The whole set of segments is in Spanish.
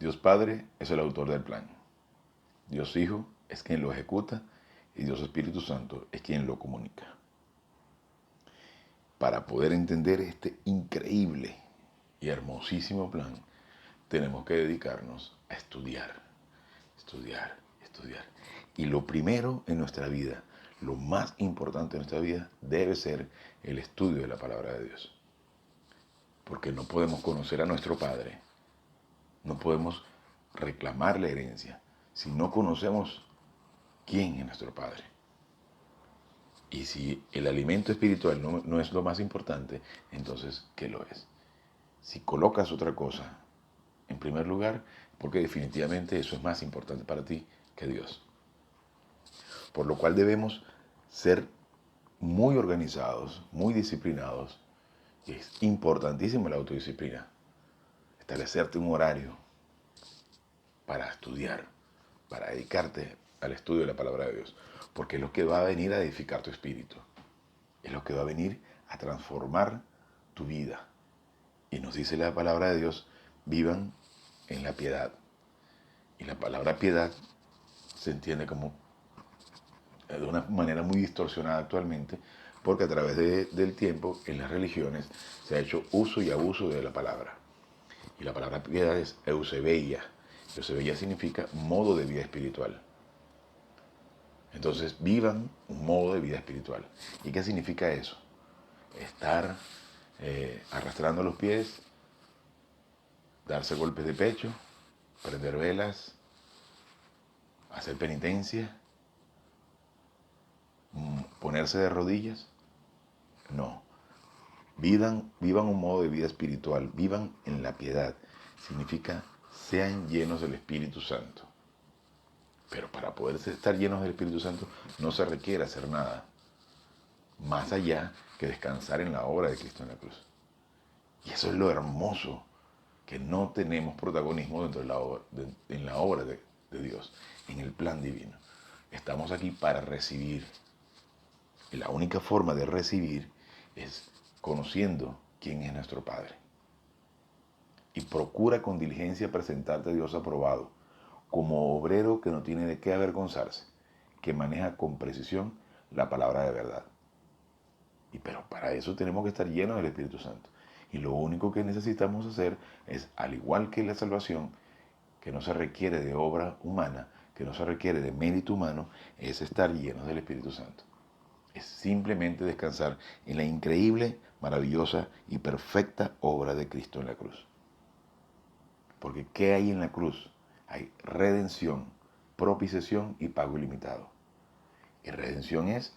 Dios Padre es el autor del plan. Dios Hijo es quien lo ejecuta y Dios Espíritu Santo es quien lo comunica. Para poder entender este increíble y hermosísimo plan, tenemos que dedicarnos a estudiar, estudiar, estudiar. Y lo primero en nuestra vida, lo más importante en nuestra vida, debe ser el estudio de la palabra de Dios. Porque no podemos conocer a nuestro Padre, no podemos reclamar la herencia si no conocemos quién es nuestro Padre. Y si el alimento espiritual no es lo más importante, entonces, ¿qué lo es? Si colocas otra cosa en primer lugar, porque definitivamente eso es más importante para ti que Dios. Por lo cual debemos ser muy organizados, muy disciplinados. Y es importantísima la autodisciplina. Establecerte un horario para estudiar, para dedicarte al estudio de la palabra de Dios. Porque es lo que va a venir a edificar tu espíritu. Es lo que va a venir a transformar tu vida. Y nos dice la palabra de Dios, vivan en la piedad. Y la palabra piedad se entiende como de una manera muy distorsionada actualmente, porque a través del tiempo en las religiones se ha hecho uso y abuso de la palabra. Y la palabra piedad es eusebeia. Eusebeia significa modo de vida espiritual. Entonces vivan un modo de vida espiritual. ¿Y qué significa eso? Estar arrastrando los pies, darse golpes de pecho, prender velas, hacer penitencia, ponerse de rodillas. No. Vivan un modo de vida espiritual, vivan en la piedad. Significa sean llenos del Espíritu Santo. Pero para poder estar llenos del Espíritu Santo no se requiere hacer nada más allá que descansar en la obra de Cristo en la cruz. Y eso es lo hermoso, que no tenemos protagonismo dentro de la obra, en la obra de Dios, en el plan divino. Estamos aquí para recibir. Y la única forma de recibir es conociendo quién es nuestro Padre. Y procura con diligencia presentarte a Dios aprobado, como obrero que no tiene de qué avergonzarse, que maneja con precisión la palabra de verdad. Pero para eso tenemos que estar llenos del Espíritu Santo. Y lo único que necesitamos hacer es, al igual que la salvación, que no se requiere de obra humana, que no se requiere de mérito humano, es estar llenos del Espíritu Santo. Es simplemente descansar en la increíble, maravillosa y perfecta obra de Cristo en la cruz. Porque ¿qué hay en la cruz? Hay redención, propiciación y pago ilimitado. Y redención es,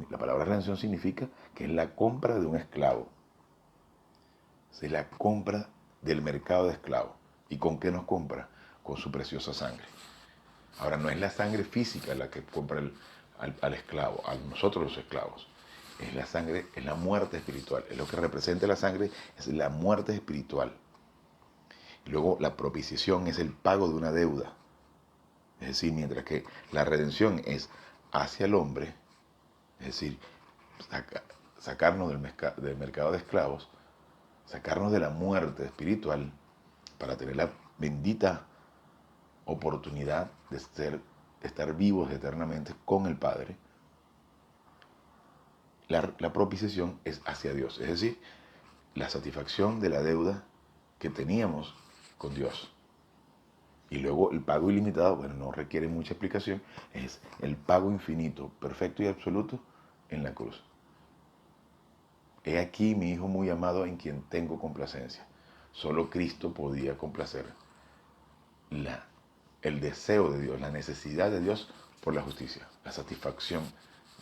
la palabra redención significa que es la compra de un esclavo. Es la compra del mercado de esclavos. ¿Y con qué nos compra? Con su preciosa sangre. Ahora, no es la sangre física la que compra al esclavo, a nosotros los esclavos. Es la sangre, es la muerte espiritual. Es lo que representa la sangre, es la muerte espiritual. Y luego la propiciación es el pago de una deuda. Es decir, mientras que la redención es hacia el hombre, es decir, sacarnos del mercado de esclavos, sacarnos de la muerte espiritual para tener la bendita oportunidad de estar vivos eternamente con el Padre. La propiciación es hacia Dios, es decir, la satisfacción de la deuda que teníamos con Dios. Y luego el pago ilimitado, bueno, no requiere mucha explicación, es el pago infinito, perfecto y absoluto en la cruz. He aquí mi Hijo muy amado en quien tengo complacencia. Solo Cristo podía complacer el deseo de Dios, la necesidad de Dios por la justicia, la satisfacción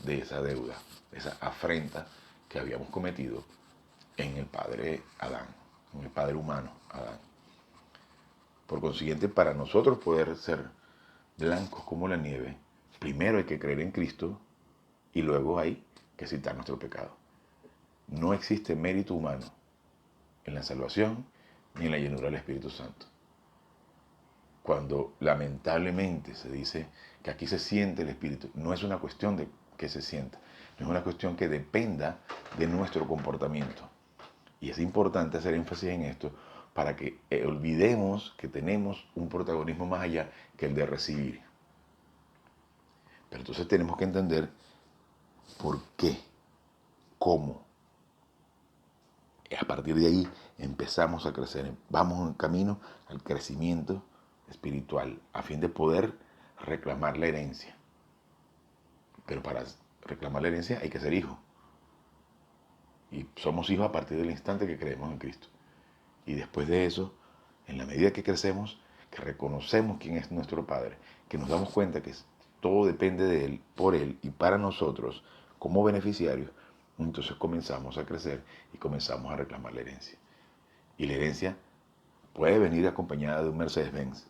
de esa deuda, esa afrenta que habíamos cometido en el Padre Adán, en el Padre humano Adán. Por consiguiente, para nosotros poder ser blancos como la nieve, primero hay que creer en Cristo y luego hay que citar nuestro pecado. No existe mérito humano en la salvación ni en la llenura del Espíritu Santo. Cuando lamentablemente se dice que aquí se siente el Espíritu, no es una cuestión de que se sienta, no es una cuestión que dependa de nuestro comportamiento. Y es importante hacer énfasis en esto, para que olvidemos que tenemos un protagonismo más allá que el de recibir. Pero entonces tenemos que entender por qué, cómo. Y a partir de ahí empezamos a crecer. Vamos en camino al crecimiento espiritual a fin de poder reclamar la herencia. Pero para reclamar la herencia hay que ser hijo. Y somos hijos a partir del instante que creemos en Cristo. Y después de eso, en la medida que crecemos, que reconocemos quién es nuestro Padre, que nos damos cuenta que todo depende de Él, por Él y para nosotros como beneficiarios, entonces comenzamos a crecer y comenzamos a reclamar la herencia. Y la herencia puede venir acompañada de un Mercedes-Benz,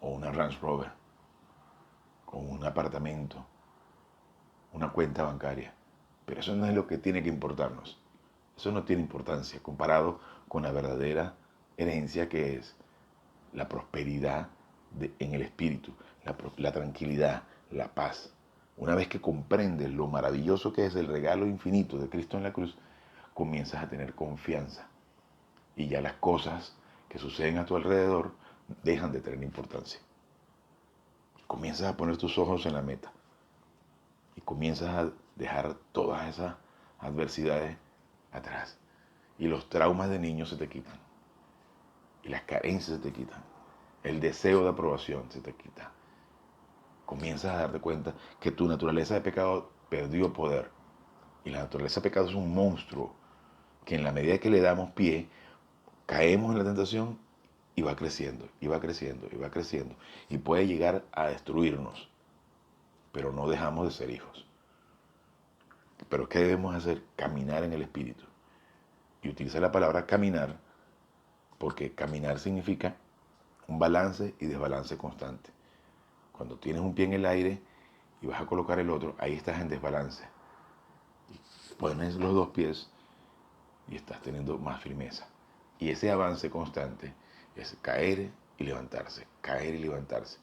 o una Range Rover, o un apartamento, una cuenta bancaria. Pero eso no es lo que tiene que importarnos. Eso no tiene importancia comparado con la verdadera herencia, que es la prosperidad en el espíritu, la tranquilidad, la paz. Una vez que comprendes lo maravilloso que es el regalo infinito de Cristo en la cruz, comienzas a tener confianza. Y ya las cosas que suceden a tu alrededor dejan de tener importancia. Comienzas a poner tus ojos en la meta. Y comienzas a dejar todas esas adversidades atrás. Y los traumas de niños se te quitan. Y las carencias se te quitan. El deseo de aprobación se te quita. Comienzas a darte cuenta que tu naturaleza de pecado perdió poder. Y la naturaleza de pecado es un monstruo que en la medida que le damos pie, caemos en la tentación y va creciendo, y va creciendo, y va creciendo. Y puede llegar a destruirnos. Pero no dejamos de ser hijos. Pero ¿qué debemos hacer? Caminar en el Espíritu. Y utiliza la palabra caminar porque caminar significa un balance y desbalance constante. Cuando tienes un pie en el aire y vas a colocar el otro, ahí estás en desbalance. Y pones los dos pies y estás teniendo más firmeza. Y ese avance constante es caer y levantarse, caer y levantarse.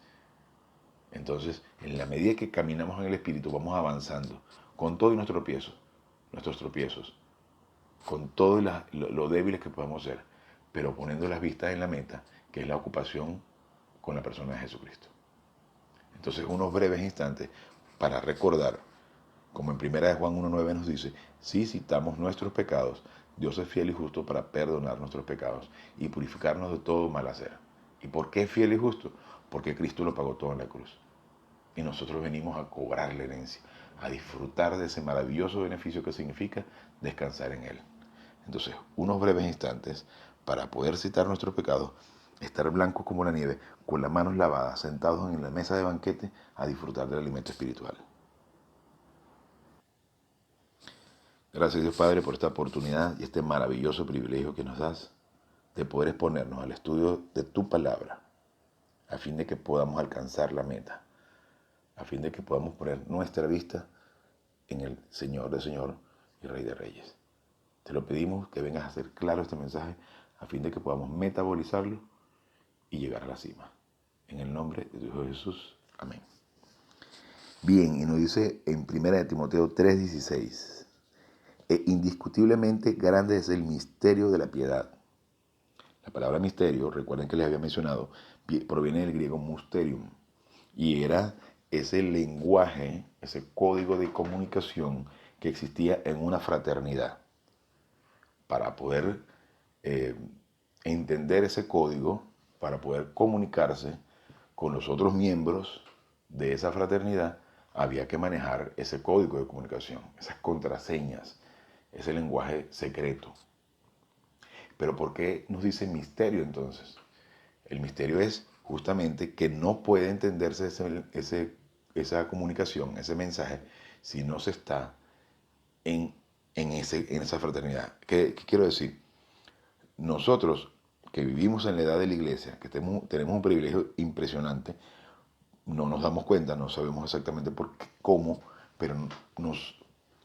Entonces, en la medida que caminamos en el Espíritu, vamos avanzando con todo y nuestros tropiezos, con todo lo débiles que podemos ser, pero poniendo las vistas en la meta, que es la ocupación con la persona de Jesucristo. Entonces, unos breves instantes para recordar, como en 1 de Juan 1.9 nos dice, si citamos nuestros pecados, Dios es fiel y justo para perdonar nuestros pecados y purificarnos de todo mal hacer. ¿Y por qué es fiel y justo? Porque Cristo lo pagó todo en la cruz. Y nosotros venimos a cobrar la herencia, a disfrutar de ese maravilloso beneficio que significa descansar en Él. Entonces, unos breves instantes para poder citar nuestros pecados, estar blancos como la nieve, con las manos lavadas, sentados en la mesa de banquete, a disfrutar del alimento espiritual. Gracias Dios Padre por esta oportunidad y este maravilloso privilegio que nos das de poder exponernos al estudio de tu palabra, a fin de que podamos alcanzar la meta, a fin de que podamos poner nuestra vista en el Señor de Señor y Rey de Reyes. Te lo pedimos que vengas a hacer claro este mensaje a fin de que podamos metabolizarlo y llegar a la cima. En el nombre de tu Hijo Jesús. Amén. Bien, y nos dice en 1 de Timoteo 3:16, indiscutiblemente grande es el misterio de la piedad. La palabra misterio, recuerden que les había mencionado, proviene del griego mysterium y era ese lenguaje, ese código de comunicación que existía en una fraternidad. Para poder entender ese código, para poder comunicarse con los otros miembros de esa fraternidad, había que manejar ese código de comunicación, esas contraseñas, ese lenguaje secreto. Pero ¿por qué nos dice misterio entonces? El misterio es justamente que no puede entenderse esa comunicación, ese mensaje, si no se está en esa fraternidad. ¿Qué quiero decir? Nosotros que vivimos en la edad de la iglesia, que tenemos un privilegio impresionante, no nos damos cuenta, no sabemos exactamente por qué, cómo, pero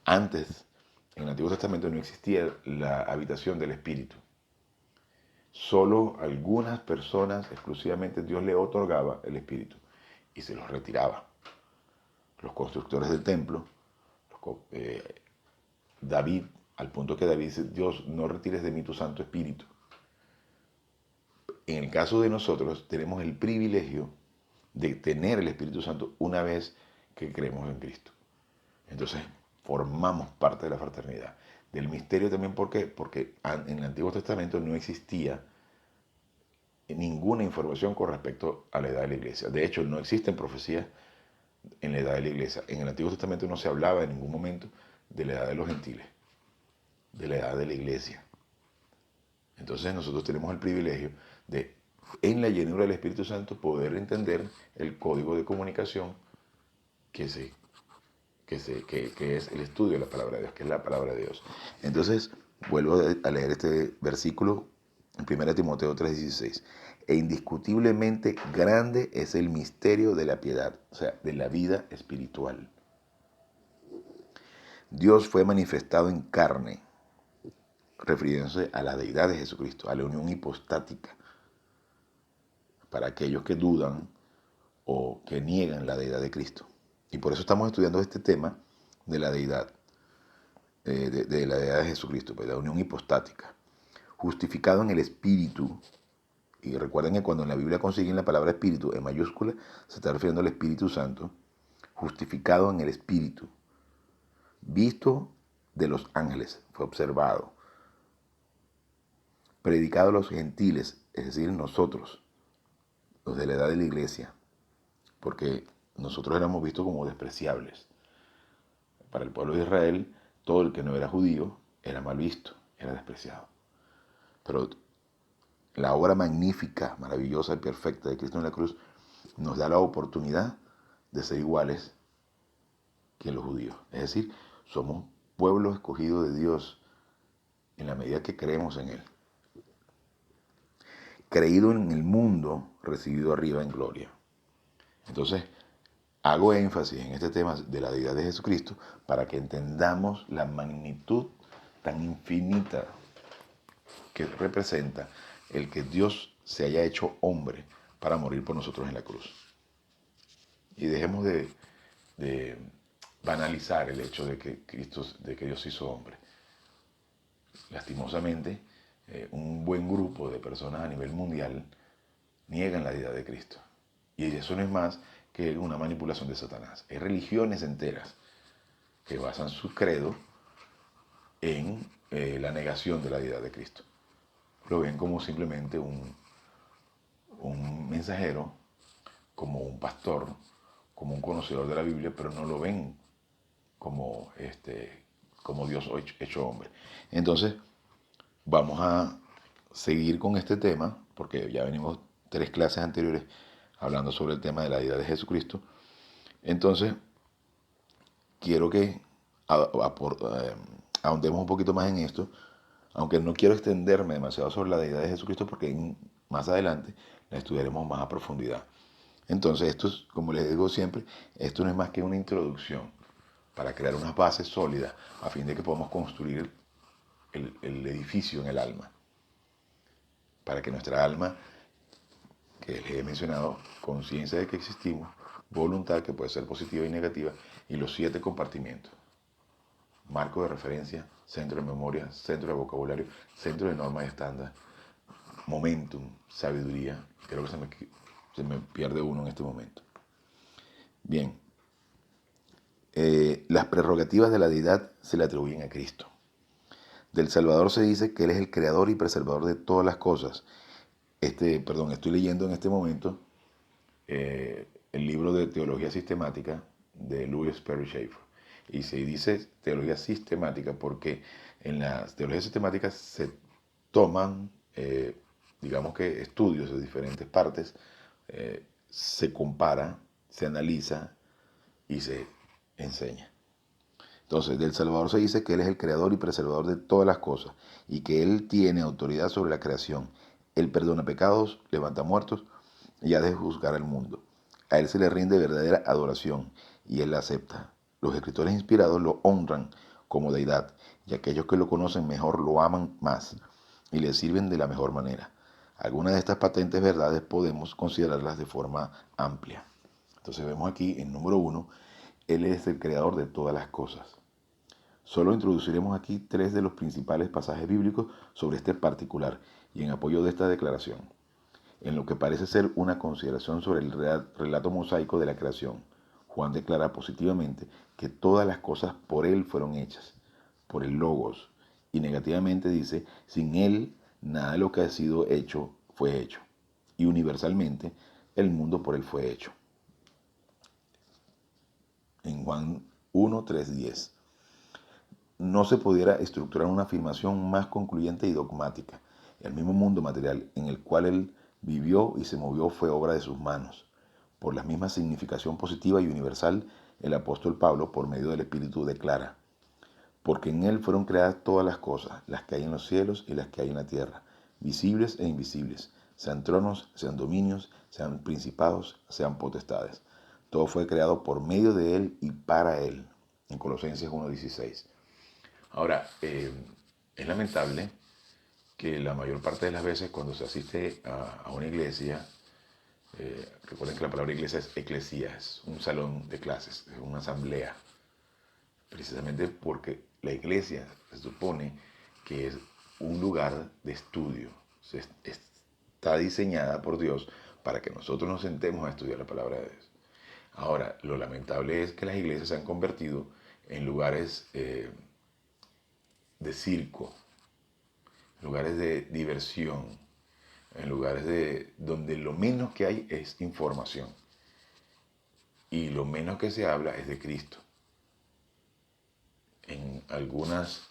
antes, en el Antiguo Testamento, no existía la habitación del Espíritu. Solo algunas personas, exclusivamente Dios le otorgaba el Espíritu y se los retiraba. Los constructores del templo, David, al punto que David dice, Dios, no retires de mí tu Santo Espíritu. En el caso de nosotros, tenemos el privilegio de tener el Espíritu Santo una vez que creemos en Cristo. Entonces, formamos parte de la fraternidad. Del misterio también, ¿por qué? Porque en el Antiguo Testamento no existía ninguna información con respecto a la edad de la iglesia. De hecho, no existen profecías en la edad de la iglesia. En el Antiguo Testamento no se hablaba en ningún momento de la edad de los gentiles, de la edad de la iglesia. Entonces nosotros tenemos el privilegio de, en la llenura del Espíritu Santo, poder entender el código de comunicación que es el estudio de la palabra de Dios, que es la palabra de Dios. Entonces, vuelvo a leer este versículo en 1 Timoteo 3:16. E indiscutiblemente grande es el misterio de la piedad, o sea, de la vida espiritual. Dios fue manifestado en carne, refiriéndose a la deidad de Jesucristo, a la unión hipostática, para aquellos que dudan o que niegan la deidad de Cristo. Y por eso estamos estudiando este tema de la deidad, de la deidad de Jesucristo, pues, la unión hipostática, justificado en el Espíritu. Y recuerden que cuando en la Biblia consiguen la palabra Espíritu en mayúscula, se está refiriendo al Espíritu Santo, justificado en el Espíritu, visto de los ángeles, fue observado, predicado a los gentiles, es decir, nosotros, los de la edad de la iglesia, porque nosotros éramos vistos como despreciables. Para el pueblo de Israel, todo el que no era judío era mal visto, era despreciado. Pero la obra magnífica, maravillosa y perfecta de Cristo en la cruz nos da la oportunidad de ser iguales que los judíos. Es decir, somos pueblo escogido de Dios en la medida que creemos en Él. Creído en el mundo, recibido arriba en gloria. Entonces, hago énfasis en este tema de la deidad de Jesucristo para que entendamos la magnitud tan infinita que representa el que Dios se haya hecho hombre para morir por nosotros en la cruz. Y dejemos de banalizar el hecho de que Dios se hizo hombre. Lastimosamente, un buen grupo de personas a nivel mundial niegan la deidad de Cristo. Y eso no es más que una manipulación de Satanás. Hay religiones enteras que basan su credo en la negación de la deidad de Cristo. Lo ven como simplemente un mensajero, como un pastor, como un conocedor de la Biblia, pero no lo ven como Dios hecho hombre. Entonces, vamos a seguir con este tema, porque ya venimos 3 clases anteriores hablando sobre el tema de la deidad de Jesucristo. Entonces, quiero que ahondemos un poquito más en esto, aunque no quiero extenderme demasiado sobre la deidad de Jesucristo, porque más adelante la estudiaremos más a profundidad. Entonces, esto es, como les digo siempre, esto no es más que una introducción para crear unas bases sólidas a fin de que podamos construir el edificio en el alma. Para que nuestra alma, que les he mencionado, conciencia de que existimos, voluntad que puede ser positiva y negativa, y los 7 compartimientos. Marco de referencia, centro de memoria, centro de vocabulario, centro de normas y estándar, momentum, sabiduría. Creo que se me pierde uno en este momento. Bien. Las prerrogativas de la deidad se le atribuyen a Cristo. Del Salvador se dice que Él es el creador y preservador de todas las cosas. Estoy leyendo en este momento el libro de Teología Sistemática de Louis Perry Schaeffer. Y se dice teología sistemática porque en las teologías sistemáticas se toman, digamos que estudios de diferentes partes, se compara, se analiza y se enseña. Entonces, del Salvador se dice que Él es el creador y preservador de todas las cosas y que Él tiene autoridad sobre la creación. Él perdona pecados, levanta muertos y ha de juzgar al mundo. A Él se le rinde verdadera adoración y Él la acepta. Los escritores inspirados lo honran como deidad y aquellos que lo conocen mejor lo aman más y le sirven de la mejor manera. Algunas de estas patentes verdades podemos considerarlas de forma amplia. Entonces vemos aquí en número 1, Él es el creador de todas las cosas. Solo introduciremos aquí 3 de los principales pasajes bíblicos sobre este particular y en apoyo de esta declaración. En lo que parece ser una consideración sobre el relato mosaico de la creación, Juan declara positivamente que todas las cosas por él fueron hechas, por el Logos, y negativamente dice, sin él nada de lo que ha sido hecho fue hecho, y universalmente el mundo por él fue hecho. En Juan 1, 3, 10. No se pudiera estructurar una afirmación más concluyente y dogmática. El mismo mundo material en el cual él vivió y se movió fue obra de sus manos. Por la misma significación positiva y universal, el apóstol Pablo, por medio del Espíritu, declara, porque en él fueron creadas todas las cosas, las que hay en los cielos y las que hay en la tierra, visibles e invisibles, sean tronos, sean dominios, sean principados, sean potestades. Todo fue creado por medio de él y para él. En Colosenses 1:16. Ahora, es lamentable que la mayor parte de las veces cuando se asiste a una iglesia, recuerden que la palabra iglesia es eclesía, es un salón de clases, es una asamblea, precisamente porque la iglesia se supone que es un lugar de estudio, está diseñada por Dios para que nosotros nos sentemos a estudiar la palabra de Dios. Ahora, lo lamentable es que las iglesias se han convertido en lugares de circo, lugares de diversión, en lugares donde lo menos que hay es información y lo menos que se habla es de Cristo. En algunas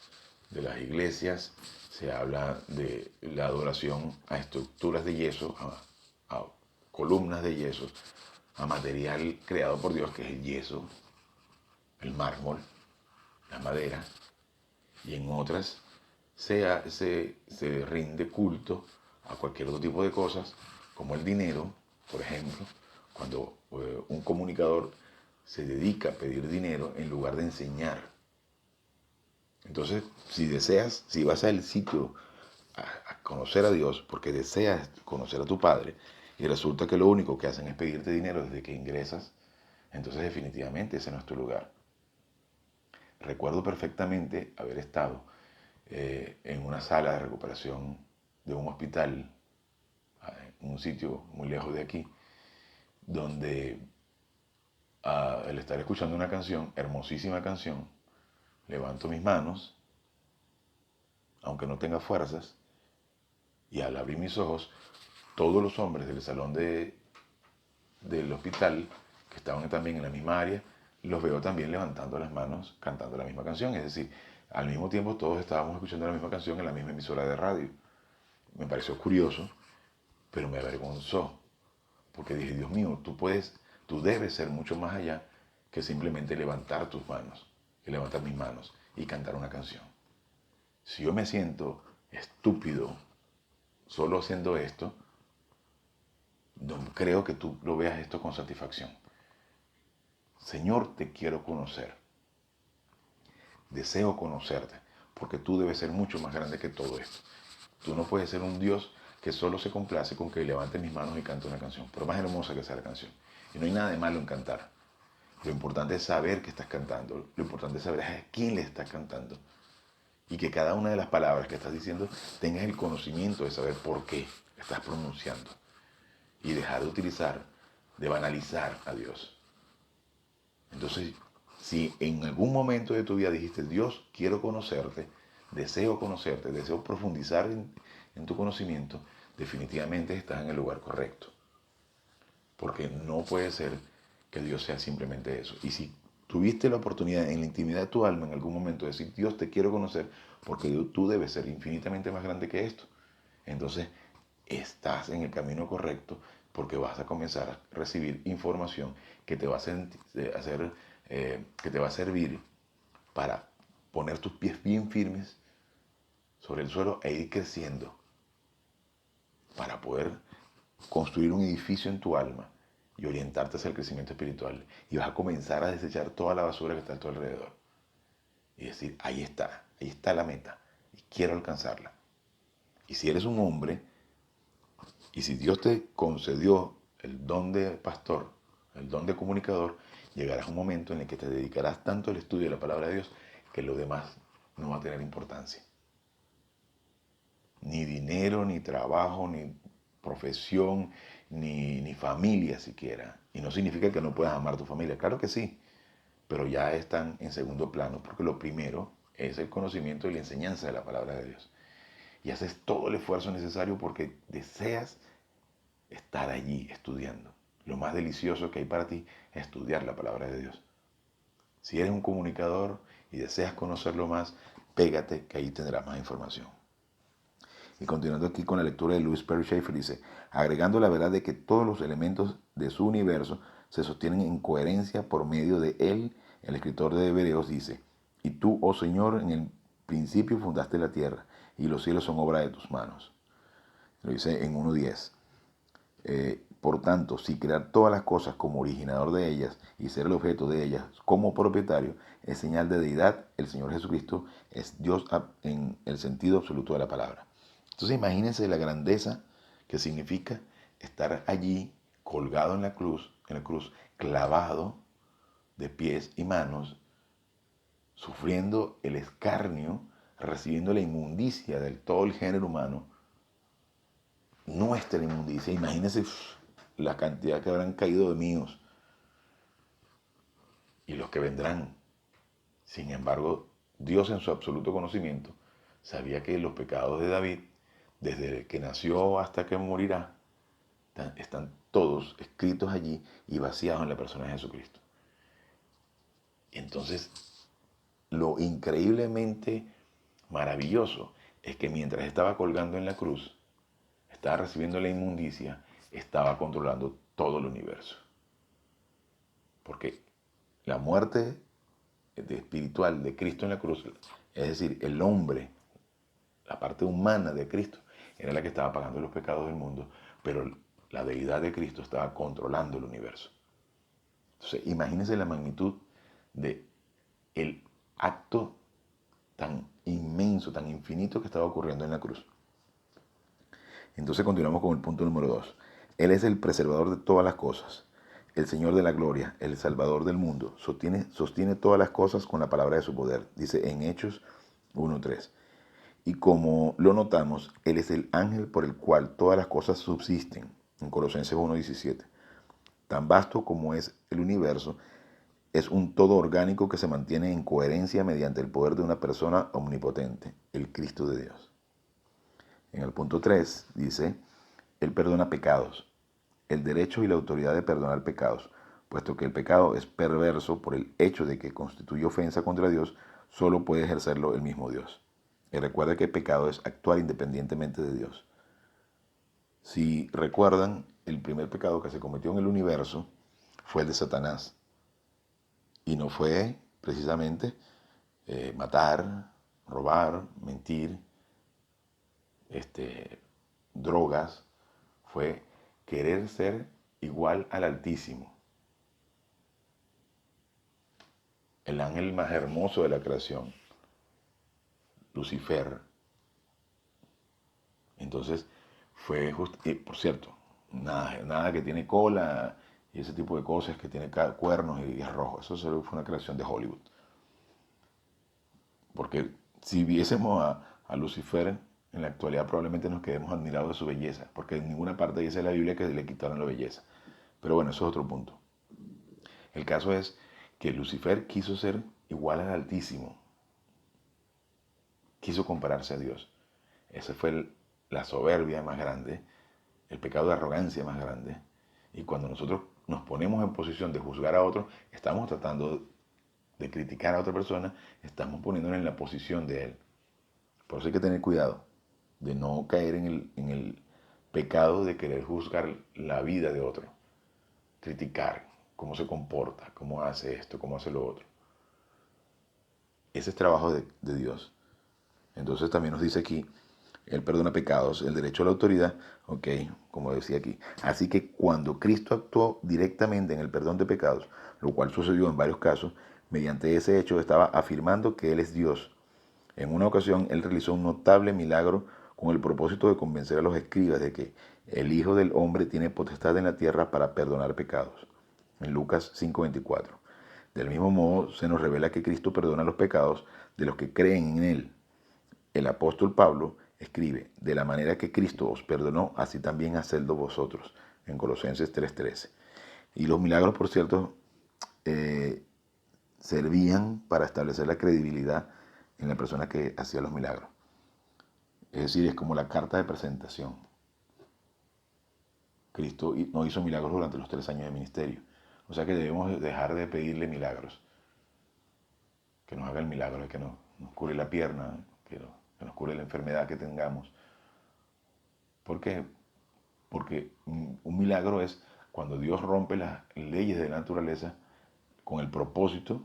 de las iglesias se habla de la adoración a estructuras de yeso, a columnas de yeso, a material creado por Dios que es el yeso, el mármol, la madera, y en otras se rinde culto a cualquier otro tipo de cosas, como el dinero, por ejemplo, cuando un comunicador se dedica a pedir dinero en lugar de enseñar. Entonces, si vas al sitio a conocer a Dios, porque deseas conocer a tu Padre, y resulta que lo único que hacen es pedirte dinero desde que ingresas, entonces definitivamente ese no es tu lugar. Recuerdo perfectamente haber estado en una sala de recuperación de un hospital, en un sitio muy lejos de aquí, donde al estar escuchando una canción, hermosísima canción, levanto mis manos, aunque no tenga fuerzas, y al abrir mis ojos, todos los hombres del salón del hospital, que estaban también en la misma área, los veo también levantando las manos, cantando la misma canción. Es decir, al mismo tiempo todos estábamos escuchando la misma canción en la misma emisora de radio. Me pareció curioso, pero me avergonzó, porque dije, Dios mío, tú debes ser mucho más allá que simplemente levantar tus manos, que levantar mis manos y cantar una canción. Si yo me siento estúpido solo haciendo esto, no creo que tú lo veas esto con satisfacción. Señor, te quiero conocer. Deseo conocerte, porque tú debes ser mucho más grande que todo esto. Tú no puedes ser un Dios que solo se complace con que levante mis manos y cante una canción, por más hermosa que sea la canción. Y no hay nada de malo en cantar. Lo importante es saber que estás cantando. Lo importante es saber a quién le estás cantando. Y que cada una de las palabras que estás diciendo tengas el conocimiento de saber por qué estás pronunciando. Y dejar de utilizar, de banalizar a Dios. Entonces, si en algún momento de tu vida dijiste, Dios, quiero conocerte, deseo profundizar en tu conocimiento, definitivamente estás en el lugar correcto. Porque no puede ser que Dios sea simplemente eso. Y si tuviste la oportunidad en la intimidad de tu alma en algún momento de decir, Dios, te quiero conocer, porque tú debes ser infinitamente más grande que esto, entonces estás en el camino correcto, porque vas a comenzar a recibir información que te va a que te va a servir para poner tus pies bien firmes sobre el suelo e ir creciendo para poder construir un edificio en tu alma y orientarte hacia el crecimiento espiritual. Y vas a comenzar a desechar toda la basura que está a tu alrededor. Y decir, ahí está la meta y quiero alcanzarla. Y si eres un hombre, y si Dios te concedió el don de pastor, el don de comunicador, llegarás a un momento en el que te dedicarás tanto al estudio de la palabra de Dios que lo demás no va a tener importancia. Ni dinero, ni trabajo, ni profesión, ni familia siquiera. Y no significa que no puedas amar a tu familia, claro que sí, pero ya están en segundo plano, porque lo primero es el conocimiento y la enseñanza de la palabra de Dios. Y haces todo el esfuerzo necesario porque deseas estar allí estudiando. Lo más delicioso que hay para ti es estudiar la palabra de Dios. Si eres un comunicador y deseas conocerlo más, pégate que ahí tendrás más información. Y continuando aquí con la lectura de Louis Perry Schaeffer, dice, agregando la verdad de que todos los elementos de su universo se sostienen en coherencia por medio de él, el escritor de Hebreos dice, y tú, oh Señor, en el principio fundaste la tierra, y los cielos son obra de tus manos. Lo dice en 1.10. Por tanto, si crear todas las cosas como originador de ellas y ser el objeto de ellas como propietario es señal de deidad, el Señor Jesucristo es Dios en el sentido absoluto de la palabra. Entonces imagínense la grandeza que significa estar allí colgado en la cruz, clavado de pies y manos, sufriendo el escarnio, recibiendo la inmundicia del todo el género humano, nuestra inmundicia. Imagínense la cantidad que habrán caído de míos y los que vendrán. Sin embargo, Dios en su absoluto conocimiento sabía que los pecados de David, desde que nació hasta que morirá, están todos escritos allí y vaciados en la persona de Jesucristo. Y entonces, lo increíblemente maravilloso es que mientras estaba colgando en la cruz, estaba recibiendo la inmundicia, estaba controlando todo el universo. Porque la muerte espiritual de Cristo en la cruz, es decir, el hombre, la parte humana de Cristo, era la que estaba pagando los pecados del mundo, pero la deidad de Cristo estaba controlando el universo. Entonces, imagínense la magnitud de el acto tan inmenso, tan infinito que estaba ocurriendo en la cruz. Entonces continuamos con el punto número 2. Él es el preservador de todas las cosas, el Señor de la gloria, el Salvador del mundo. Sostiene todas las cosas con la palabra de su poder, dice en Hechos 1.3. Y como lo notamos, Él es el ángel por el cual todas las cosas subsisten, en Colosenses 1.17. Tan vasto como es el universo, es un todo orgánico que se mantiene en coherencia mediante el poder de una persona omnipotente, el Cristo de Dios. En el punto 3 dice, Él perdona pecados, el derecho y la autoridad de perdonar pecados, puesto que el pecado es perverso por el hecho de que constituye ofensa contra Dios, solo puede ejercerlo el mismo Dios. Y recuerda que el pecado es actuar independientemente de Dios. Si recuerdan, el primer pecado que se cometió en el universo fue el de Satanás. Y no fue precisamente matar, robar, mentir, drogas, fue querer ser igual al Altísimo, el ángel más hermoso de la creación, Lucifer. Entonces fue por cierto, nada que tiene cola y ese tipo de cosas que tiene cuernos y es rojo. Eso solo fue una creación de Hollywood. Porque si viésemos a Lucifer en la actualidad probablemente nos quedemos admirados de su belleza, porque en ninguna parte dice la Biblia que le quitaron la belleza. Pero bueno, eso es otro punto. El caso es que Lucifer quiso ser igual al Altísimo, quiso compararse a Dios. Esa fue la soberbia más grande, el pecado de arrogancia más grande. Y cuando nosotros nos ponemos en posición de juzgar a otro, estamos tratando de criticar a otra persona, estamos poniéndonos en la posición de él. Por eso hay que tener cuidado de no caer en el pecado de querer juzgar la vida de otro, criticar cómo se comporta, cómo hace esto, cómo hace lo otro. Ese es trabajo de Dios. Entonces también nos dice aquí, Él perdona pecados, el derecho a la autoridad, ok, como decía aquí. Así que cuando Cristo actuó directamente en el perdón de pecados, lo cual sucedió en varios casos, mediante ese hecho estaba afirmando que Él es Dios. En una ocasión, Él realizó un notable milagro con el propósito de convencer a los escribas de que el Hijo del Hombre tiene potestad en la tierra para perdonar pecados. En Lucas 5:24. Del mismo modo, se nos revela que Cristo perdona los pecados de los que creen en Él. El apóstol Pablo escribe, de la manera que Cristo os perdonó, así también hacedlo vosotros, en Colosenses 3:13. Y los milagros, por cierto, servían para establecer la credibilidad en la persona que hacía los milagros. Es decir, es como la carta de presentación. Cristo no hizo milagros durante los 3 años de ministerio. O sea que debemos dejar de pedirle milagros. Que nos haga el milagro de que nos cure la pierna, que nos cure la enfermedad que tengamos. ¿Por qué? Porque un milagro es cuando Dios rompe las leyes de la naturaleza con el propósito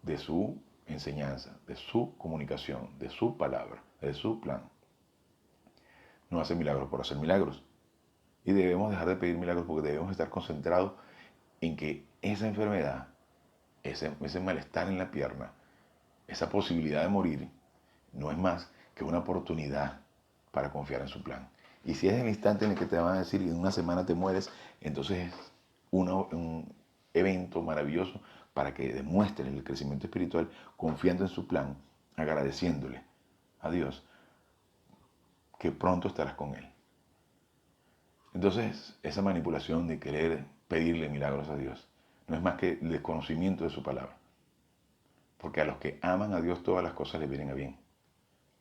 de su enseñanza, de su comunicación, de su palabra, de su plan. No hace milagros por hacer milagros. Y debemos dejar de pedir milagros porque debemos estar concentrados en que esa enfermedad, ese malestar en la pierna, esa posibilidad de morir, no es más que una oportunidad para confiar en su plan. Y si es el instante en el que te van a decir que en una semana te mueres, entonces es un evento maravilloso para que demuestres el crecimiento espiritual confiando en su plan, agradeciéndole a Dios que pronto estarás con Él. Entonces, esa manipulación de querer pedirle milagros a Dios no es más que el desconocimiento de su palabra. Porque a los que aman a Dios todas las cosas le vienen a bien.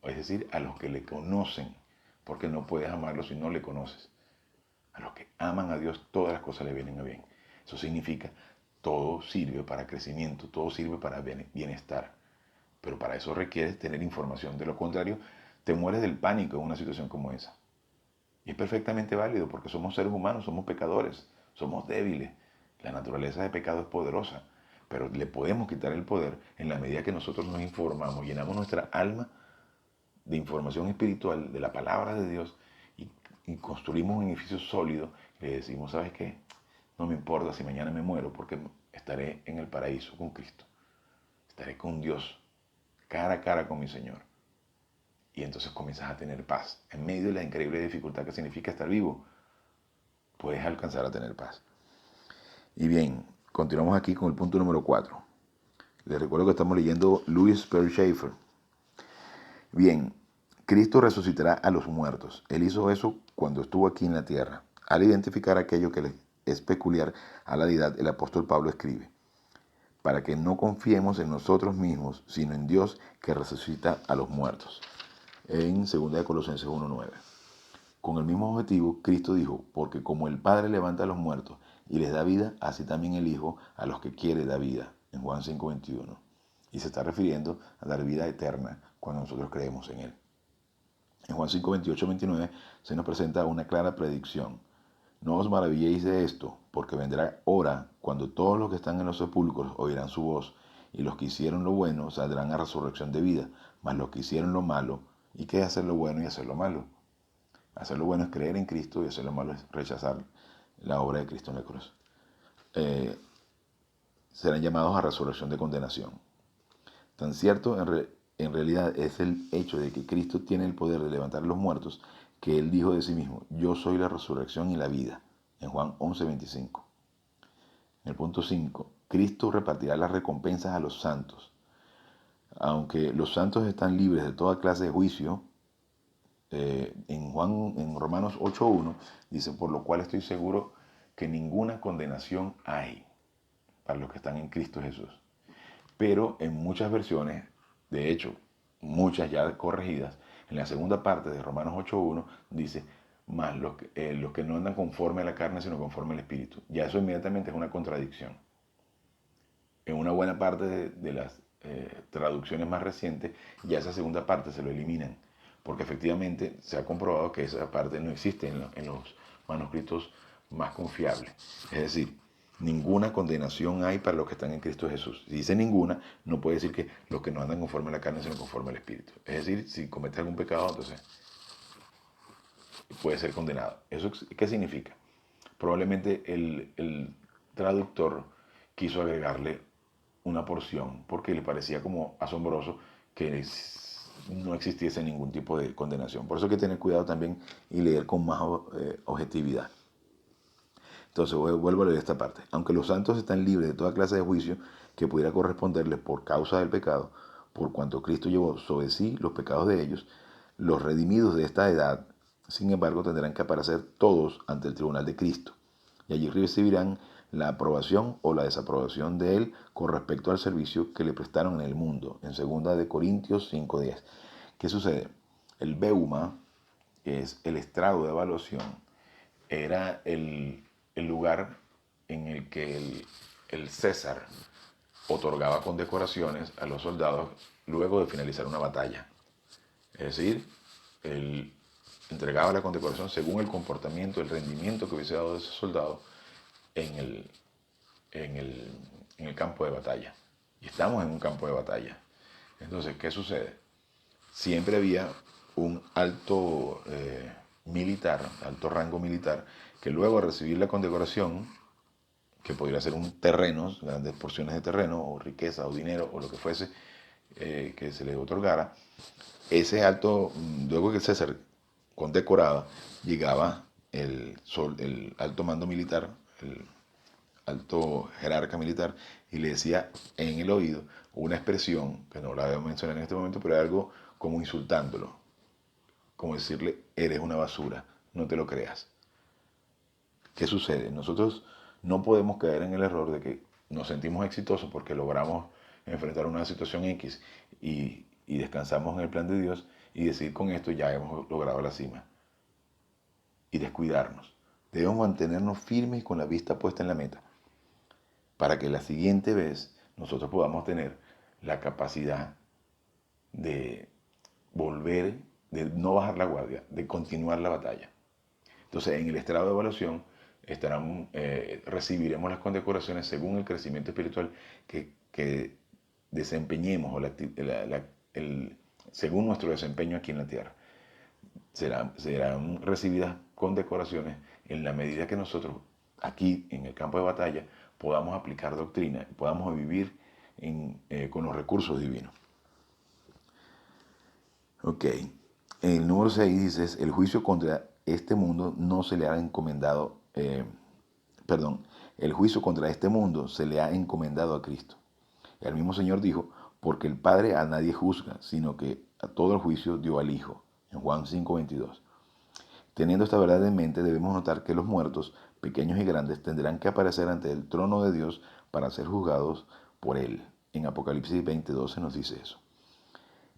Es decir, a los que le conocen, porque no puedes amarlo si no le conoces. A los que aman a Dios todas las cosas le vienen a bien. Eso significa todo sirve para crecimiento, todo sirve para bienestar. Pero para eso requieres tener información. De lo contrario, te mueres del pánico en una situación como esa. Y es perfectamente válido porque somos seres humanos, somos pecadores, somos débiles. La naturaleza de pecado es poderosa, pero le podemos quitar el poder en la medida que nosotros nos informamos, llenamos nuestra alma de información espiritual, de la palabra de Dios, y construimos un edificio sólido. Y le decimos, ¿sabes qué? No me importa si mañana me muero porque estaré en el paraíso con Cristo. Estaré con Dios, cara a cara con mi Señor. Y entonces comienzas a tener paz. En medio de la increíble dificultad que significa estar vivo, puedes alcanzar a tener paz. Y bien, continuamos aquí con el punto número 4. Les recuerdo que estamos leyendo Louis Sperry Chafer. Bien, Cristo resucitará a los muertos. Él hizo eso cuando estuvo aquí en la tierra. Al identificar aquello que es peculiar a la deidad, el apóstol Pablo escribe, para que no confiemos en nosotros mismos, sino en Dios que resucita a los muertos. En 2 Colosenses 1:9. Con el mismo objetivo, Cristo dijo, porque como el Padre levanta a los muertos y les da vida, así también el Hijo a los que quiere da vida, en Juan 5:21. Y se está refiriendo a dar vida eterna cuando nosotros creemos en Él. En Juan 5:28-29 se nos presenta una clara predicción. No os maravilléis de esto, porque vendrá hora cuando todos los que están en los sepulcros oirán su voz, y los que hicieron lo bueno saldrán a resurrección de vida, mas los que hicieron lo malo, ¿y qué es hacer lo bueno y hacer lo malo? Hacer lo bueno es creer en Cristo y hacer lo malo es rechazar la obra de Cristo en la cruz. Serán llamados a resurrección de condenación. Tan cierto en realidad es el hecho de que Cristo tiene el poder de levantar a los muertos, que Él dijo de sí mismo, yo soy la resurrección y la vida, en Juan 11:25. En el punto 5, Cristo repartirá las recompensas a los santos. Aunque los santos están libres de toda clase de juicio, en Romanos 8:1 dice, por lo cual estoy seguro que ninguna condenación hay para los que están en Cristo Jesús. Pero en muchas versiones, de hecho, muchas ya corregidas, en la segunda parte de Romanos 8:1 dice, más los que no andan conforme a la carne, sino conforme al Espíritu. Ya eso inmediatamente es una contradicción. En una buena parte de las traducciones más recientes, ya esa segunda parte se lo eliminan, porque efectivamente se ha comprobado que esa parte no existe en los manuscritos más confiables. Es decir, ninguna condenación hay para los que están en Cristo Jesús. Si dice ninguna, no puede decir que los que no andan conforme a la carne, sino conforme al Espíritu. Es decir, si cometes algún pecado, entonces puede ser condenado. ¿Eso qué significa? Probablemente el traductor quiso agregarle una porción porque le parecía como asombroso que no existiese ningún tipo de condenación. Por eso hay que tener cuidado también y leer con más objetividad. Entonces vuelvo a leer esta parte. Aunque los santos están libres de toda clase de juicio que pudiera corresponderles por causa del pecado, por cuanto Cristo llevó sobre sí los pecados de ellos, Los redimidos de esta edad, sin embargo, tendrán que aparecer todos ante el tribunal de Cristo, y allí recibirán la aprobación o la desaprobación de él con respecto al servicio que le prestaron en el mundo, en 2 Corintios 5:10. ¿Qué sucede? El beuma, que es el estrado de evaluación, era el lugar en el que el César otorgaba condecoraciones a los soldados luego de finalizar una batalla. Es decir, él entregaba la condecoración según el comportamiento, el rendimiento que hubiese dado ese soldado en el campo de batalla. Y estamos en un campo de batalla. Entonces, ¿qué sucede? Siempre había un alto militar, alto rango militar, que luego de recibir la condecoración, que podría ser un terreno, grandes porciones de terreno, o riqueza, o dinero, o lo que fuese, que se le otorgara, ese alto, luego que César condecoraba, llegaba el alto mando militar, el alto jerarca militar, y le decía en el oído una expresión, que no la voy a mencionar en este momento, pero era algo como insultándolo, como decirle, eres una basura, no te lo creas. ¿Qué sucede? Nosotros no podemos caer en el error de que nos sentimos exitosos porque logramos enfrentar una situación X y descansamos en el plan de Dios y decir con esto ya hemos logrado la cima y descuidarnos. Debemos mantenernos firmes con la vista puesta en la meta para que la siguiente vez nosotros podamos tener la capacidad de volver, de no bajar la guardia, de continuar la batalla. Entonces, en el estrado de evaluación recibiremos las condecoraciones según el crecimiento espiritual que desempeñemos, o según nuestro desempeño aquí en la tierra. Serán recibidas condecoraciones en la medida que nosotros, aquí en el campo de batalla, podamos aplicar doctrina, podamos vivir con los recursos divinos. Ok. El número 6 dice, el juicio contra este mundo no se le ha encomendado, el juicio contra este mundo se le ha encomendado a Cristo. El mismo Señor dijo, porque el Padre a nadie juzga, sino que a todo el juicio dio al Hijo, en Juan 5:22. Teniendo esta verdad en mente, debemos notar que los muertos, pequeños y grandes, tendrán que aparecer ante el trono de Dios para ser juzgados por Él. En Apocalipsis 20:12 nos dice eso.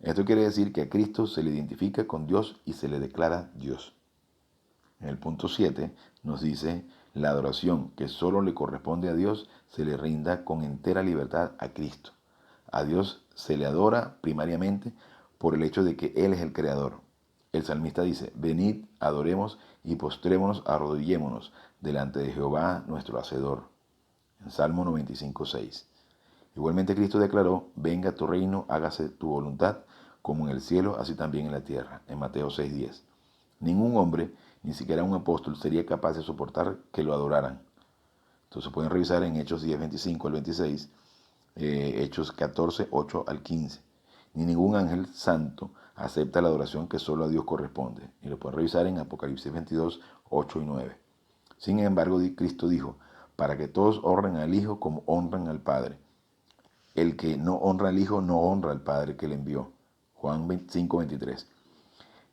Esto quiere decir que a Cristo se le identifica con Dios y se le declara Dios. En el punto 7 nos dice, la adoración que solo le corresponde a Dios se le rinda con entera libertad a Cristo. A Dios se le adora primariamente por el hecho de que Él es el Creador. El salmista dice, venid, adoremos y postrémonos, arrodillémonos delante de Jehová nuestro Hacedor. En Salmo 95:6. Igualmente Cristo declaró, venga tu reino, hágase tu voluntad, como en el cielo, así también en la tierra, en Mateo 6:10. Ningún hombre, ni siquiera un apóstol, sería capaz de soportar que lo adoraran. Entonces pueden revisar en Hechos 10:25 al 26, Hechos 14:8 al 15. Ni ningún ángel santo acepta la adoración que solo a Dios corresponde. Y lo pueden revisar en Apocalipsis 22:8 y 9. Sin embargo, Cristo dijo, para que todos honren al Hijo como honran al Padre. El que no honra al Hijo no honra al Padre que le envió. Juan 5:23.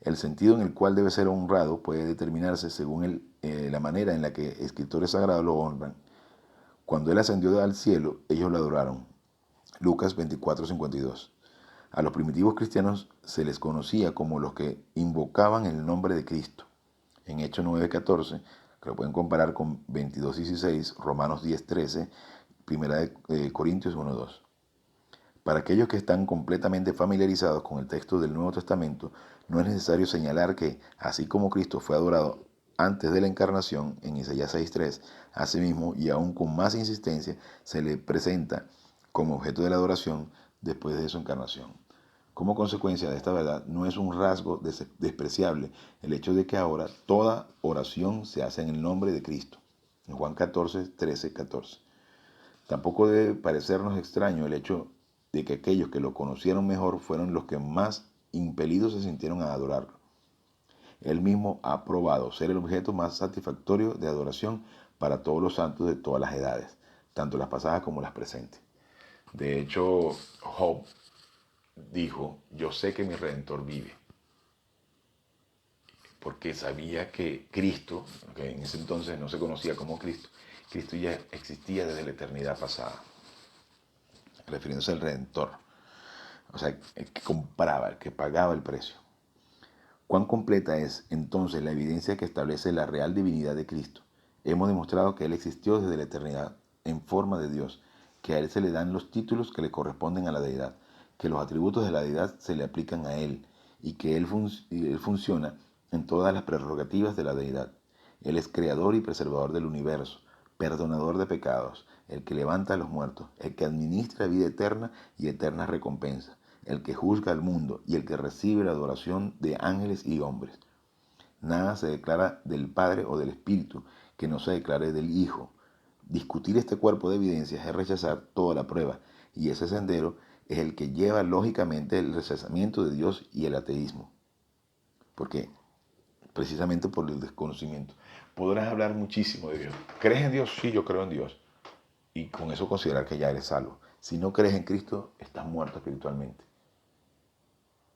El sentido en el cual debe ser honrado puede determinarse según la manera en la que escritores sagrados lo honran. Cuando Él ascendió al cielo, ellos lo adoraron. Lucas 24:52. A los primitivos cristianos se les conocía como los que invocaban el nombre de Cristo. En Hechos 9:14, que lo pueden comparar con 22:16, Romanos 10:13, Primera de Corintios 1:2. Para aquellos que están completamente familiarizados con el texto del Nuevo Testamento, no es necesario señalar que, así como Cristo fue adorado antes de la encarnación, en Isaías 6:3, asimismo, y aún con más insistencia, se le presenta como objeto de la adoración después de su encarnación. Como consecuencia de esta verdad, no es un rasgo despreciable el hecho de que ahora toda oración se hace en el nombre de Cristo. En Juan 14:13-14. Tampoco debe parecernos extraño el hecho de que aquellos que lo conocieron mejor fueron los que más impelidos se sintieron a adorarlo. Él mismo ha probado ser el objeto más satisfactorio de adoración para todos los santos de todas las edades, tanto las pasadas como las presentes. De hecho, Job dijo, yo sé que mi Redentor vive. porque sabía que Cristo, que en ese entonces no se conocía como Cristo, Cristo ya existía desde la eternidad pasada, refiriéndose al Redentor, o sea, el que compraba, el que pagaba el precio. ¿Cuán completa es entonces la evidencia que establece la real divinidad de Cristo? Hemos demostrado que Él existió desde la eternidad en forma de Dios, que a Él se le dan los títulos que le corresponden a la deidad, que los atributos de la deidad se le aplican a Él y que Él funciona en todas las prerrogativas de la deidad. Él es creador y preservador del universo, perdonador de pecados, el que levanta a los muertos, el que administra vida eterna y eterna recompensa, el que juzga al mundo y el que recibe la adoración de ángeles y hombres. Nada se declara del Padre o del Espíritu que no se declare del Hijo. Discutir este cuerpo de evidencias es rechazar toda la prueba, y ese sendero es el que lleva lógicamente el rechazamiento de Dios y el ateísmo. Porque precisamente por el desconocimiento. Podrás hablar muchísimo de Dios. ¿Crees en Dios? Sí, yo creo en Dios. Y con eso considerar que ya eres salvo. Si no crees en Cristo, estás muerto espiritualmente.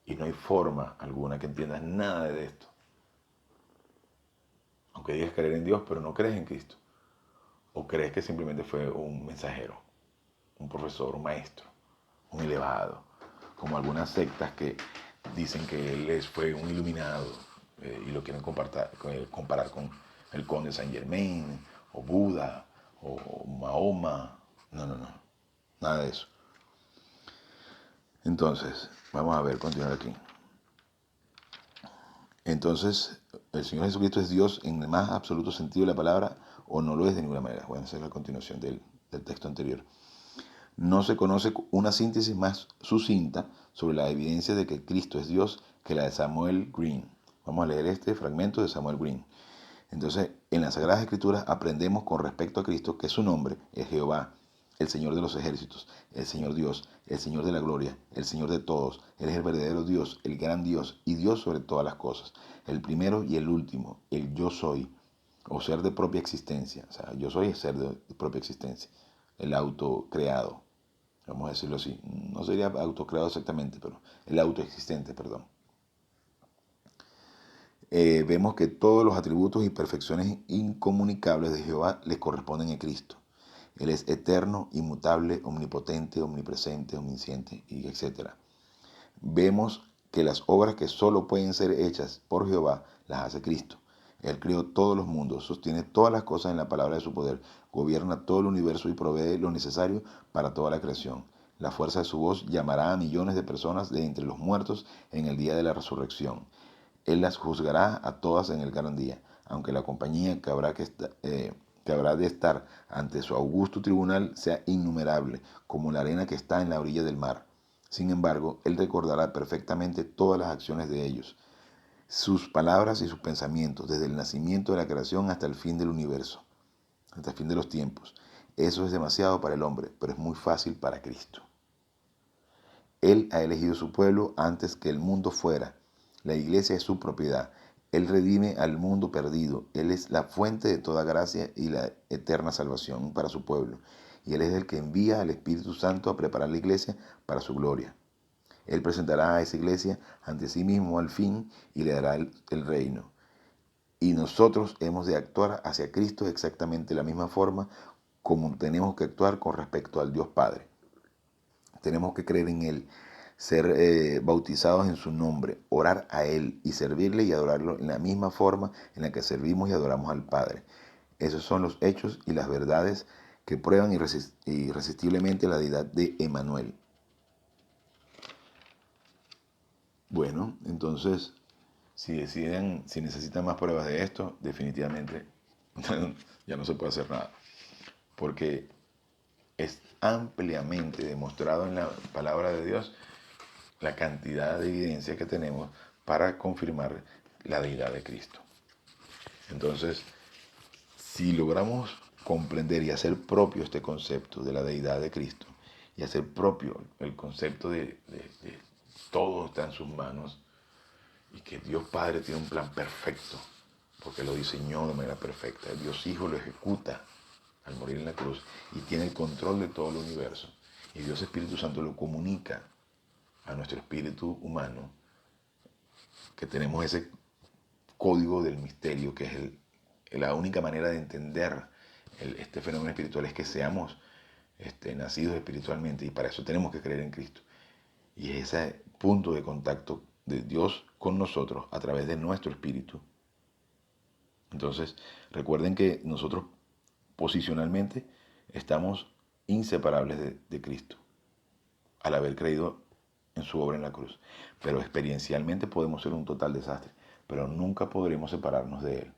Y no hay forma alguna que entiendas nada de esto. Aunque digas creer en Dios, pero no crees en Cristo. O crees que simplemente fue un mensajero, un profesor, un maestro, un elevado. Como algunas sectas que dicen que él fue un iluminado y lo quieren comparar con el conde Saint Germain, o Buda, o Mahoma. No, no, no. Nada de eso. Entonces, vamos a ver, continuar aquí. Entonces, ¿el Señor Jesucristo es Dios en el más absoluto sentido de la palabra o no lo es de ninguna manera? Bueno, esa es la continuación del texto anterior. No se conoce una síntesis más sucinta sobre la evidencia de que Cristo es Dios que la de Samuel Green. Vamos a leer este fragmento de Samuel Green. Entonces, en las Sagradas Escrituras aprendemos con respecto a Cristo que su nombre es Jehová, el Señor de los ejércitos, el Señor Dios, el Señor de la gloria, el Señor de todos. Él es el verdadero Dios, el gran Dios y Dios sobre todas las cosas. El primero y el último, el yo soy, o ser de propia existencia. O sea, yo soy el ser de propia existencia, el autocreado. Vamos a decirlo así. No sería autocreado exactamente, pero el autoexistente, perdón. Vemos que todos los atributos y perfecciones incomunicables de Jehová les corresponden a Cristo. Él es eterno, inmutable, omnipotente, omnipresente, omnisciente, y etc. Vemos que las obras que solo pueden ser hechas por Jehová las hace Cristo. Él creó todos los mundos, sostiene todas las cosas en la palabra de su poder, gobierna todo el universo y provee lo necesario para toda la creación. La fuerza de su voz llamará a millones de personas de entre los muertos en el día de la resurrección. Él las juzgará a todas en el gran día, aunque la compañía que habrá de estar ante su augusto tribunal sea innumerable, como la arena que está en la orilla del mar. Sin embargo, Él recordará perfectamente todas las acciones de ellos, sus palabras y sus pensamientos, desde el nacimiento de la creación hasta el fin del universo, hasta el fin de los tiempos. Eso es demasiado para el hombre, pero es muy fácil para Cristo. Él ha elegido su pueblo antes que el mundo fuera. La iglesia es su propiedad. Él redime al mundo perdido. Él es la fuente de toda gracia y la eterna salvación para su pueblo. Y Él es el que envía al Espíritu Santo a preparar la iglesia para su gloria. Él presentará a esa iglesia ante sí mismo al fin y le dará el reino. Y nosotros hemos de actuar hacia Cristo exactamente de la misma forma como tenemos que actuar con respecto al Dios Padre. Tenemos que creer en Él, ser bautizados en su nombre, orar a Él y servirle y adorarlo en la misma forma en la que servimos y adoramos al Padre. Esos son los hechos y las verdades que prueban irresistiblemente la deidad de Emmanuel. Bueno, entonces, si necesitan más pruebas de esto, definitivamente ya no se puede hacer nada. Porque es ampliamente demostrado en la palabra de Dios la cantidad de evidencia que tenemos para confirmar la deidad de Cristo. Entonces, si logramos comprender y hacer propio este concepto de la deidad de Cristo y hacer propio el concepto de todo está en sus manos y que Dios Padre tiene un plan perfecto porque lo diseñó de manera perfecta, Dios Hijo lo ejecuta al morir en la cruz y tiene el control de todo el universo y Dios Espíritu Santo lo comunica a nuestro espíritu humano, que tenemos ese código del misterio, que es la única manera de entender este fenómeno espiritual, es que seamos nacidos espiritualmente, y para eso tenemos que creer en Cristo. Y es ese punto de contacto de Dios con nosotros a través de nuestro espíritu. Entonces, recuerden que nosotros posicionalmente estamos inseparables de Cristo al haber creído en su obra en la cruz. Pero experiencialmente podemos ser un total desastre, pero nunca podremos separarnos de Él.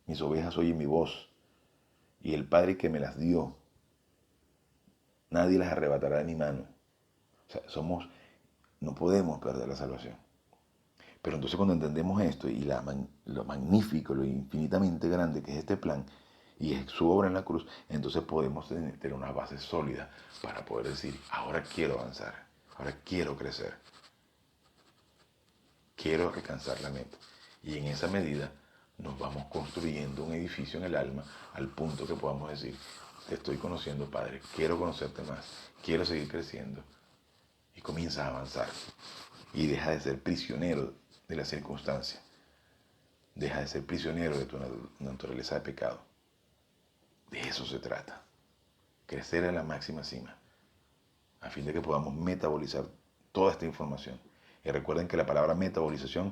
Mis ovejas oyen mi voz, y el Padre que me las dio, nadie las arrebatará de mi mano. O sea, no podemos perder la salvación. Pero entonces cuando entendemos esto y lo magnífico, lo infinitamente grande que es este plan y es su obra en la cruz, entonces podemos tener una base sólida para poder decir, ahora quiero avanzar, ahora quiero crecer, quiero alcanzar la meta. Y en esa medida nos vamos construyendo un edificio en el alma al punto que podamos decir, te estoy conociendo, Padre, quiero conocerte más, quiero seguir creciendo. Y comienzas a avanzar y deja de ser prisionero de la circunstancia. Deja de ser prisionero de tu naturaleza de pecado. De eso se trata. Crecer a la máxima cima, a fin de que podamos metabolizar toda esta información. Y recuerden que la palabra metabolización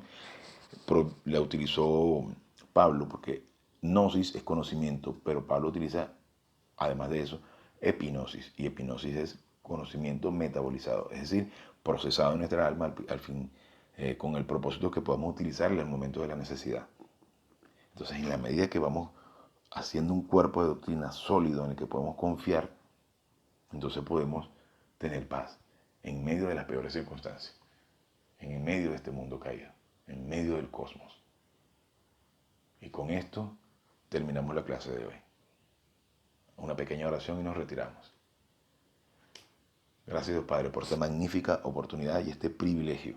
la utilizó Pablo, porque gnosis es conocimiento, pero Pablo utiliza, además de eso, epignosis. Y epignosis es conocimiento metabolizado, es decir, procesado en nuestra alma al fin, con el propósito que podamos utilizarlo en el momento de la necesidad. Entonces, en la medida que vamos haciendo un cuerpo de doctrina sólido en el que podemos confiar, entonces podemos tener paz en medio de las peores circunstancias, en el medio de este mundo caído, en medio del cosmos. Y con esto terminamos la clase de hoy. Una pequeña oración y nos retiramos. Gracias, Dios Padre, por esta magnífica oportunidad y este privilegio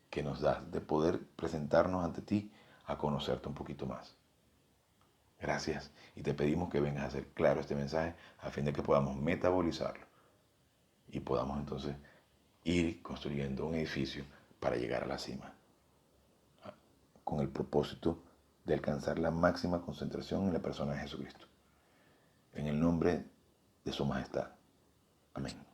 que nos das de poder presentarnos ante ti a conocerte un poquito más. Gracias, y te pedimos que vengas a hacer claro este mensaje a fin de que podamos metabolizarlo y podamos entonces ir construyendo un edificio para llegar a la cima, con el propósito de alcanzar la máxima concentración en la persona de Jesucristo. En el nombre de su majestad. Amén.